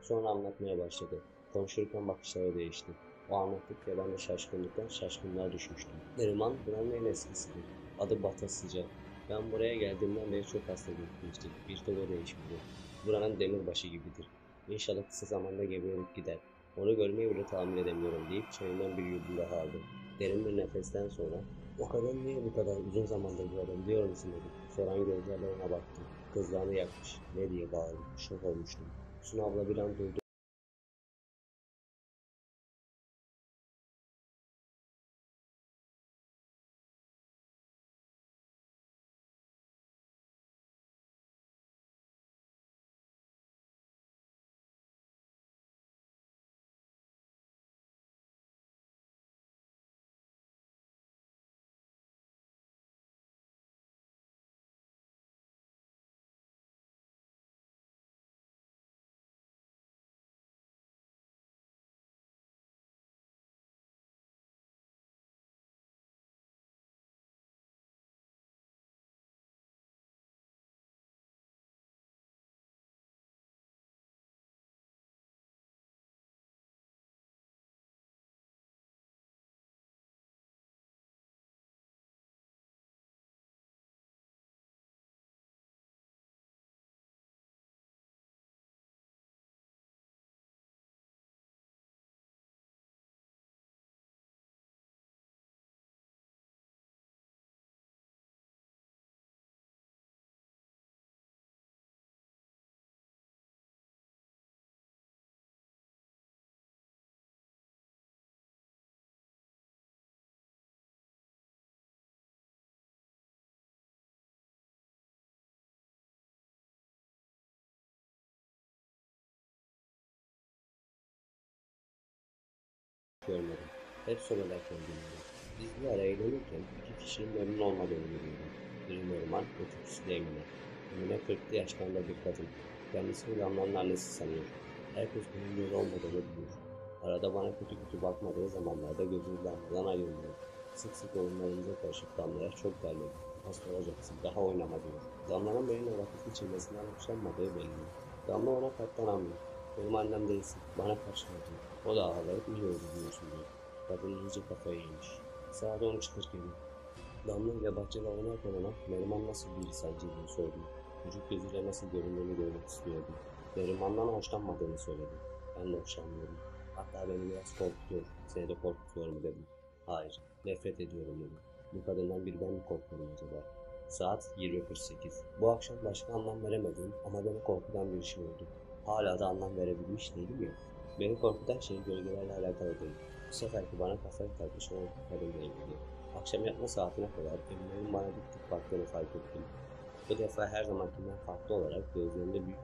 Sonra anlatmaya başladı. Konuşurken bakışları değişti. O anlattıkça ben de şaşkınlıktan şaşkınlığa düşmüştüm. Neriman buranın en eskisidir. Adı Batasıca. Ben buraya geldiğimden beri çok hasta gitmiştik. Bir türlü değişmedi. Buranın demirbaşı gibidir. İnşallah kısa zamanda geberip gider. Onu görmeyi bile tahammül edemiyorum deyip çayından bir yudum daha aldı. Derin bir nefesten sonra o kadın niye bu kadar uzun zamandır burada biliyor musun dedi. Soran gözlerle ona baktım. Kızlarını yakmış. Ne diye bağırdı. Şok olmuştum. Sunu abla bir an durdu. Görmedim. Hep son ederken dinledim. Biz bir ara eğlenirken iki kişinin memnun olmadığını biliyordum. Biri Neriman, ötekisi de Emine. Emine 40'lı yaşlarında bir kadın. Kendisi uyanların annesi sanıyor. Herkes bunun böyle olmadığını biliyor. Arada bana kötü kötü bakmadığı zamanlarda gözünü damladan ayırmıyor. Sık sık oyunlarımıza karışıp Damla'ya çok derledi. Hasta olacaksın, daha oynama diyor. Damla'nın benimle vakit geçirmesinden hoşlanmadığı belli. Damla ona katlanamıyor. Benim annem değilsin, bana karşı diyor. O da ağlayıp niye öyle diyorsun diyor. Kadın iyice kafayı yemiş. Saat 13.40 gibi. Damla ile bahçede oynarken ona Neriman nasıl biri sence diye sordum. Çocuk gözüyle nasıl göründüğünü görmek istiyordum. Neriman'dan hoşlanmadığını söyledi. Ben de hoşlanmıyorum. Hatta beni biraz korkutuyor. Seni de korkutuyor mu dedim. Hayır, nefret ediyorum dedim. Bu kadından bir ben mi korkuyorum acaba? Saat 20.48. Bu akşam başka anlam veremedim ama beni korkutan bir şey oldu. Hala da anlam verebilmiş değilim ya. Beni korkutan şey gölgelerle alakalı değil. Bu seferki bana kafayı takmış olan kadınla ilgili. Akşam yatma saatine kadar Emine'nin bana dik dik baktığını fark ettim. Bu defa her zamankinden farklı olarak gözlerinde büyük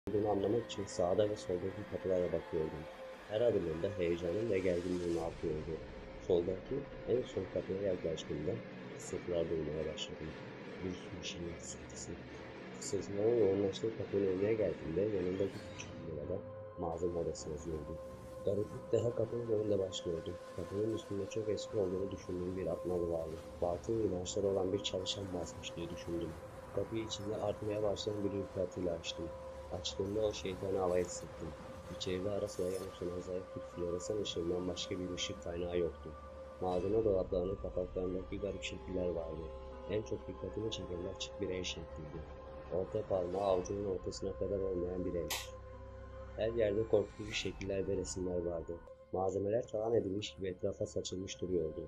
olduğunu anlamak için sağda ve soldaki kapılara bakıyordum. Her adımımda heyecanım ve gerginliğim artıyordu. Soldaki en son kapıya yaklaştığımda fısıltılar duymaya başladım. Bir sürü şeyin fısıltısı. Fısıltıların yoğunlaştığı kapının önüne geldiğimde yanındaki küçük bir odada malzeme odası yazıyordu. Gariplik daha kapının önünde başlıyordu. Kapının üstünde çok eski olduğunu düşündüğüm bir atmalı vardı. Batıl inançları olan bir çalışan basmış diye düşündüm. Kapıyı içinde artmaya başlayan bir ürpertiyle açtım. Açtığımda o şeytanı havaya hissettim. İçeride ara sıra yanıp sönen zayıf bir floresan ışığından başka bir ışık kaynağı yoktu. Malzeme dolaplarının kapaklarındaki garip şekiller vardı. En çok dikkatimi çeken açık bir el şekliydi. Orta parmağı avucunun ortasına kadar olmayan bir el. Her yerde korkutucu şekiller ve resimler vardı. Malzemeler talan edilmiş gibi etrafa saçılmış duruyordu.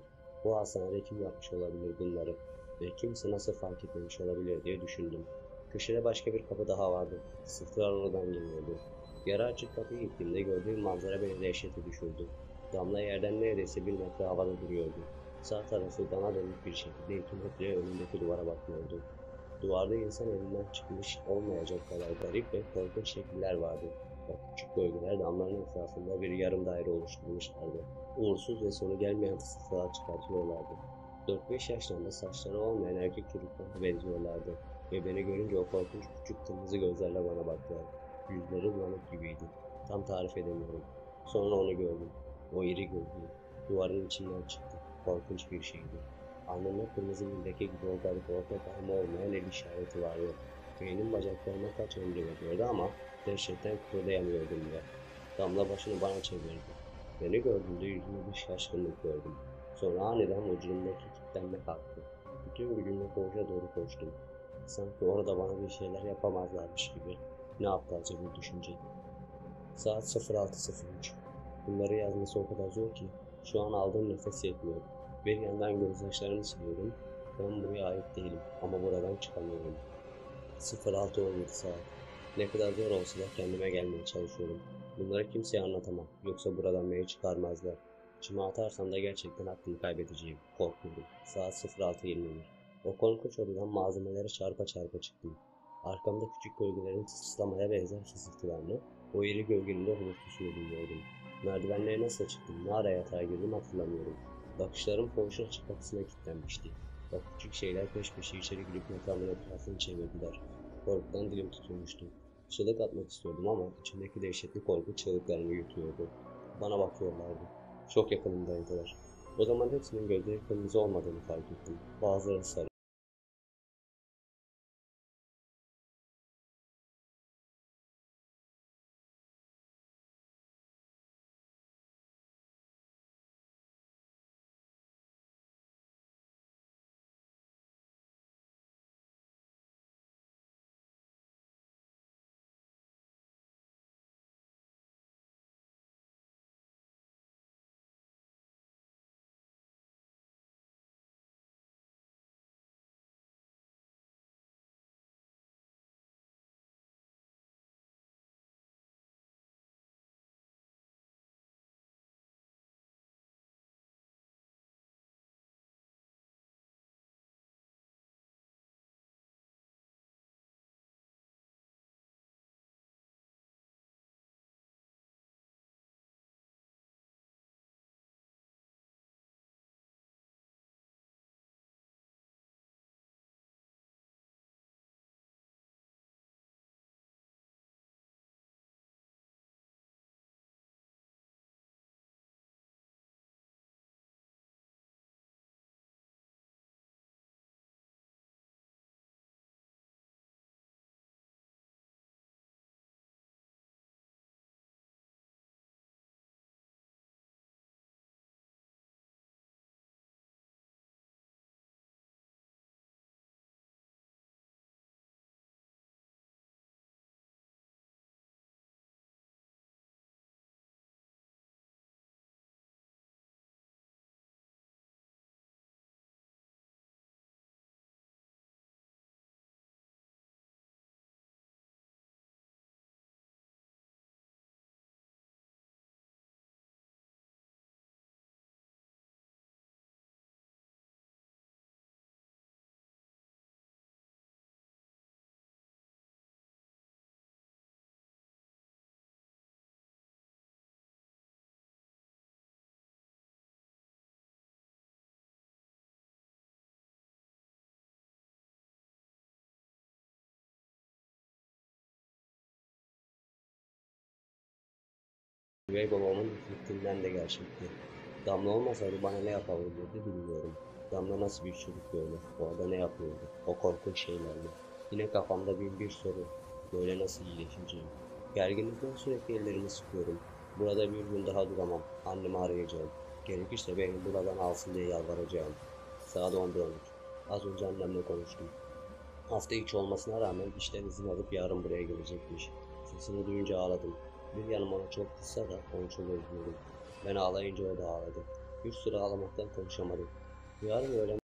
Bu hastanede kim yapmış olabilir bunları? Ve kimse nasıl fark etmemiş olabilir diye düşündüm. Köşede başka bir kapı daha vardı. Fısıltılar oradan geliyordu. Yarı açık kapıyı ittiğimde gördüğüm manzara beni dehşete düşürdü. Damla yerden neredeyse 1 metre havada duruyordu. Sağ tarafı dana dönük bir şekilde 2 metre önündeki duvara bakıyordu. Duvarda insan elinden çıkmış olmayacak kadar garip ve korkunç şekiller vardı. O küçük bölgeler damların etrafında bir yarım daire oluşturmuşlardı. Uğursuz ve sonu gelmeyen fısıltılar çıkartıyorlardı. 4-5 yaşlarında saçları olmayan erkek çocuklara benziyorlardı. Ve beni görünce o korkunç küçük kırmızı gözlerle bana baktılar. Yüzleri bulanık gibiydi. Tam tarif edemiyorum. Sonra onu gördüm. O iri gözlü. Duvarın içinden çıktı. Korkunç bir şeydi. Alnında kırmızı bir leke gibi o garip orta parmağı olmayan el işareti vardı. Beynim bacaklarıma kaç emri veriyordu ama dehşetten kıpırdayamıyordum bile. Damla başını bana çevirdi. Beni gördüğünde yüzümde bir şaşkınlık gördüm. Sonra aniden vücudumdaki kilitlenme kalktı. Bütün gücümle koğuşa doğru koştum. Sanki orada bana bir şeyler yapamazlarmış gibi. Ne aptalca bir düşünce. Saat 06.03. Bunları yazması o kadar zor ki şu an aldığım nefes yetmiyor. Bir yandan gözyaşlarımı siliyorum. Ben buraya ait değilim ama buradan çıkamıyorum. 06.17 saat. Ne kadar zor olsa da kendime gelmeye çalışıyorum. Bunları kimseye anlatamam. Yoksa buradan beni çıkarmazlar. İçime atarsam da gerçekten aklımı kaybedeceğim. Korkuyorum. Saat 06.21. O korkunç odadan malzemelere çarpa çarpa çıktım. Arkamda küçük gölgelerin sıslamaya benzer fısıltılarını, o iri gölgenin de homurtusunu duyuyordum. Merdivenlere nasıl çıktım, ne ara yatağa girdim hatırlamıyorum. Bakışlarım koğuşun açık kapısına kilitlenmişti. O küçük şeyler peş peşe içeri girip yatağımın etrafını çevirdiler. Korkudan dilim tutulmuştu. Çığlık atmak istiyordum ama içimdeki dehşetli korku çığlıklarımı yutuyordu. Bana bakıyorlardı. Çok yakınımdaydılar. O zaman hepsinin gözleri kırmızı olmadığını fark ettim. Bazıları sarı. Üvey babamın fikrinden de gerçekti. Damla olmasaydı bana ne yapabilirdi bilmiyorum. Damla nasıl bir çocuk böyle? Orada ne yapıyordu? O korkunç şeylerle. Yine kafamda bir soru. Böyle nasıl iyileşeceğim? Gerginlikten sürekli ellerimi sıkıyorum. Burada bir gün daha duramam. Annemi arayacağım. Gerekirse beni buradan alsın diye yalvaracağım. Saat 11:13. Az önce annemle konuştum. Hafta içi olmasına rağmen işten izin alıp yarın buraya gelecekmiş. Sesini duyunca ağladım. Bir yanım ona çok kızsa da onu çok özlüyorum. Ben ağlayınca o da ağladı. Bir süre ağlamaktan konuşamadım. Yarın öğlen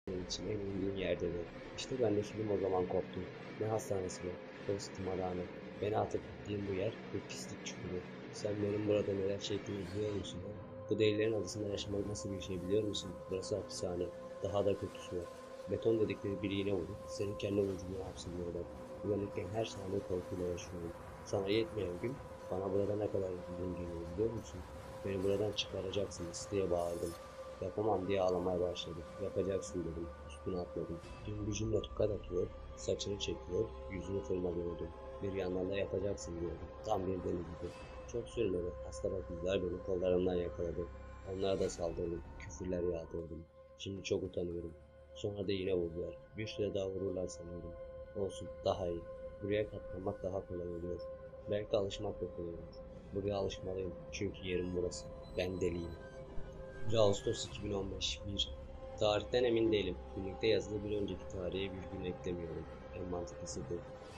Benim için en uygun yerdedir. İşte ben de film o zaman koptu. Ne hastanesi be? Burası tımarhane. Beni atıp gittiğin bu yer bir pislik çukuru. Sen benim burada neler çektiğimi biliyor musun ha? Bu delilerin adasında yaşamak nasıl bir şey biliyor musun? Burası hapishane. Daha da kötüsü var. Beton dedikleri bir iğne vurup seni kendi vücuduna hapsediyorlar. Uyanırken her saniye korkuyla yaşıyorum. Sana yetmeyen gün bana burada ne kadar üzüldüğüm geliyor biliyor musun? Beni buradan çıkaracaksınız diye bağırdım. Yapamam diye ağlamaya başladı. Yapacaksın dedim. Üstüne atladım. Tüm gücümle tokat atıyor, saçını çekiyor, yüzünü tırmalıyordum. Bir yandan da yapacaksın diyordum. Tam bir deli gibi. Çok sürmedi. Hasta bakıcılar beni kollarımdan yakaladı. Onlara da saldırdım. Küfürler yağdırdım. Şimdi çok utanıyorum. Sonra da yine vurdular. Bir süre daha vururlar sanıyordum. Olsun, daha iyi. Buraya katlanmak daha kolay oluyor. Belki alışmak da kolay olur. Buraya alışmalıyım. Çünkü yerim burası. Ben deliyim. 1 Ağustos 2015 1. Tarihten emin değilim. Günlükte yazılı bir önceki tarihe bir gün eklemiyorum. En mantıklısı bu.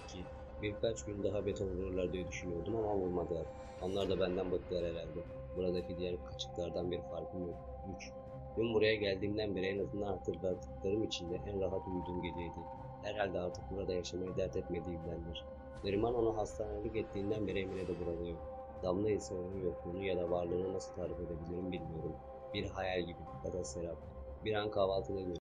2. Birkaç gün daha beton vururlar diye düşünüyordum ama vurmadılar. Onlar da benden bıktılar herhalde. Buradaki diğer kaçıklardan bir farkım yok. 3. Dün buraya geldiğimden beri en azından hatırladıklarım içinde en rahat uyuduğum geceydi. Herhalde artık burada yaşamayı dert etmediğimdendir. Neriman onu hastanelik ettiğinden beri Emine de burada yok. Damla ise onun yokluğunu ya da varlığını nasıl tarif edebilirim bilmiyorum. Bir hayal gibi ya da serap. Bir an kahvaltıda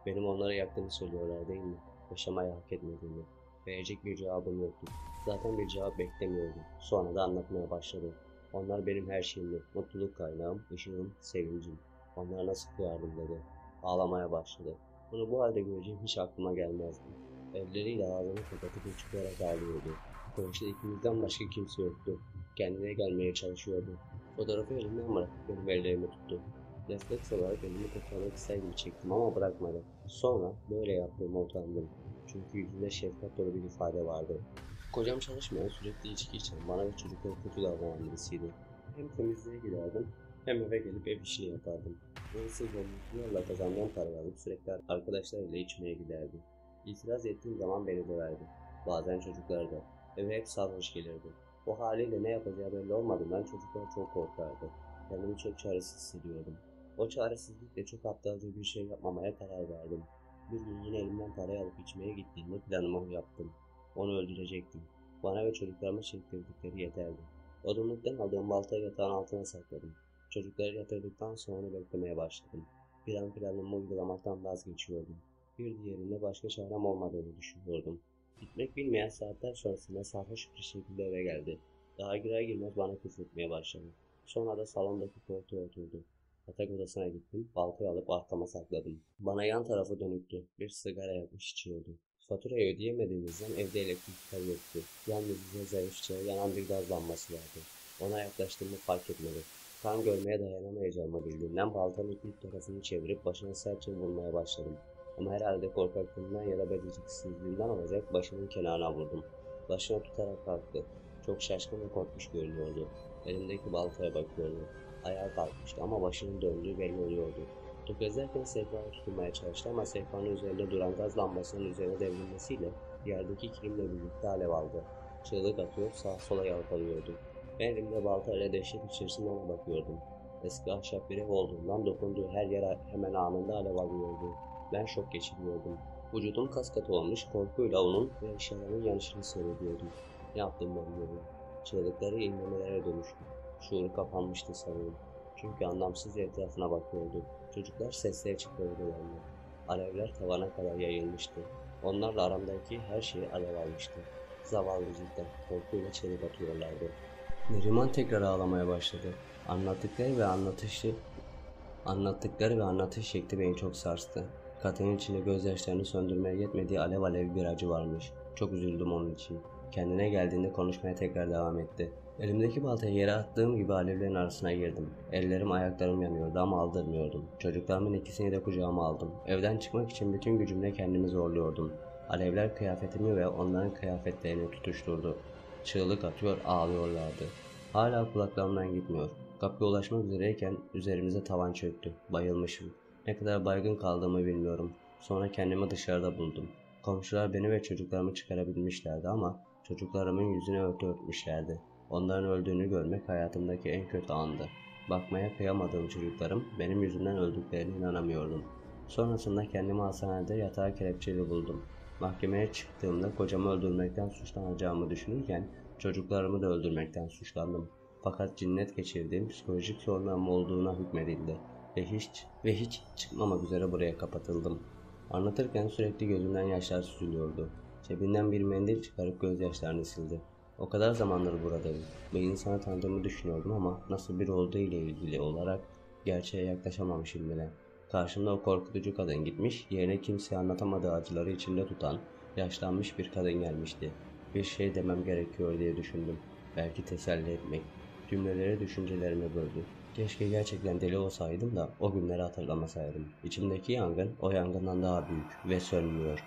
Benim onlara yaktığımı söylüyorlar değil mi? Yaşamayı hak etmediğimi. Verecek bir cevabım yoktu. Zaten bir cevap beklemiyordum. Sonra da anlatmaya başladım. Onlar benim her şeyimdi. Mutluluk kaynağım, ışığım, sevincim. Onlara nasıl kıyardım dedi. Ağlamaya başladı. Bunu bu halde göreceğim hiç aklıma gelmezdi. Elleriyle ağzını kapatıp uçuklayarak ağlıyordu. Koğuşta ikimizden başka kimse yoktu. Kendine gelmeye çalışıyordu. Fotoğrafı elimden bırakıp benim ellerimi tuttu. Refleks olarak elimi kurtarmak ister gibi çektim ama bırakmadı. Sonra böyle yaptığıma utandım. Çünkü yüzünde şefkat dolu bir ifade vardı. Kocam çalışmayan, sürekli içki içen, bana ve çocuklara kötü davranan birisiydi. Hem temizliğe giderdim, hem eve gelip ev işini yapardım. Böylesi zorunluluklarla kazandığım parayı alıp sürekli arkadaşlarıyla içmeye giderdim. İtiraz ettiğim zaman beni döverdi. Bazen çocuklar da. Eve hep sarhoş gelirdi. O haliyle ne yapacağı belli olmadığından çocuklar çok korkardı. Kendimi çok çaresiz hissediyordum. O çaresizlikle çok aptalca bir şey yapmamaya karar verdim. Bir gün yine elimden parayı alıp içmeye gittiğimde planımı yaptım. Onu öldürecektim. Bana ve çocuklarıma çektirdikleri yeterdi. Odunluktan aldığım baltayı yatağın altına sakladım. Çocukları yatırdıktan sonra beklemeye başladım. Bir an planımı uygulamaktan vazgeçiyordum. Bir diğerinde başka çarem olmadığını düşünüyordum. Gitmek bilmeyen saatler sonrasında sarhoş bir şekilde eve geldi. Daha girer girmez bana küfretmeye başladı. Sonra da salondaki koltuğa oturdu. Yatak odasına gittim, baltayı alıp arkama sakladım. Bana yan tarafı dönüktü. Bir sigara yakmış içiyordu. Faturayı ödeyemediğimizden evde elektrikler yoktu. Yalnız bize zayıfça yanan bir gaz lambası vardı. Ona yaklaştığımı fark etmedi. Kan görmeye dayanamayacağımı bildiğimden baltanın ilk tarafını çevirip başına sertçe vurmaya başladım. Ama herhalde korkaklığımdan ya da beceriksizliğimden olacak başımın kenarına vurdum. Başına tutarak kalktı. Çok şaşkın ve korkmuş görünüyordu. Elimdeki baltaya bakıyordu. Ayağa kalkmıştı ama başının döndüğü belli oluyordu. Tökezlerken sehpaya tutunmaya çalıştı ama sehpanın üzerinde duran gaz lambasının üzerine devrilmesiyle yerdeki kilimle birlikte alev aldı. Çığlık atıyor, sağa sola yalpalıyordu. Ben elimde baltayla dehşet içerisinde ona bakıyordum. Eski ahşap bir ev olduğundan dokunduğu her yer hemen anında alev alıyordu. Ben şok geçiriyordum. Vücudum kas katı olmuş, korkuyla onun ve eşyaların yanışını seyrediyordum. Ne yaptım bilmiyorum. Çığlıkları inlemelere dönüştü. Şuuru kapanmıştı sanırım. Çünkü anlamsızca etrafına bakıyordu. Çocuklar sesle çıkarıyorlardı. Alevler tavana kadar yayılmıştı. Onlarla aramdaki her şeyi alev almıştı. Zavallı cidden korkuyla çığlık atıyorlardı. Neriman tekrar ağlamaya başladı. Anlattıkları ve anlatış şekli beni çok sarstı. Kadının içinde gözyaşlarını söndürmeye yetmediği alev alev bir acı varmış. Çok üzüldüm onun için. Kendine geldiğinde konuşmaya tekrar devam etti. Elimdeki baltayı yere attığım gibi alevlerin arasına girdim. Ellerim ayaklarım yanıyordu ama aldırmıyordum. Çocuklarımın ikisini de kucağıma aldım. Evden çıkmak için bütün gücümle kendimi zorluyordum. Alevler kıyafetimi ve onların kıyafetlerini tutuşturdu. Çığlık atıyor, ağlıyorlardı. Hala kulaklarımdan gitmiyor. Kapıya ulaşmak üzereyken üzerimize tavan çöktü. Bayılmışım. Ne kadar baygın kaldığımı bilmiyorum. Sonra kendimi dışarıda buldum. Komşular beni ve çocuklarımı çıkarabilmişlerdi ama çocuklarımın yüzüne örtü örtmüşlerdi. Onların öldüğünü görmek hayatımdaki en kötü andı. Bakmaya kıyamadığım çocuklarım benim yüzümden öldüklerine inanamıyordum. Sonrasında kendimi hastanede yatağa kelepçeli buldum. Mahkemeye çıktığımda kocamı öldürmekten suçlanacağımı düşünürken çocuklarımı da öldürmekten suçlandım. Fakat cinnet geçirdiğim psikolojik sorunum olduğuna hükmedildi ve hiç çıkmamak üzere buraya kapatıldım. Anlatırken sürekli gözümden yaşlar süzülüyordu. Cebinden bir mendil çıkarıp gözyaşlarını sildi. O kadar zamandır buradayım ve insanı tanıdığımı düşünüyordum ama nasıl biri olduğu ile ilgili olarak gerçeğe yaklaşamamışım bile. Karşımda o korkutucu kadın gitmiş, yerine kimseye anlatamadığı acıları içinde tutan, yaşlanmış bir kadın gelmişti. Bir şey demem gerekiyor diye düşündüm. Belki teselli etmek. Cümleleri düşüncelerimi böldü. Keşke gerçekten deli olsaydım da o günleri hatırlamasaydım. İçimdeki yangın o yangından daha büyük ve sönmüyor.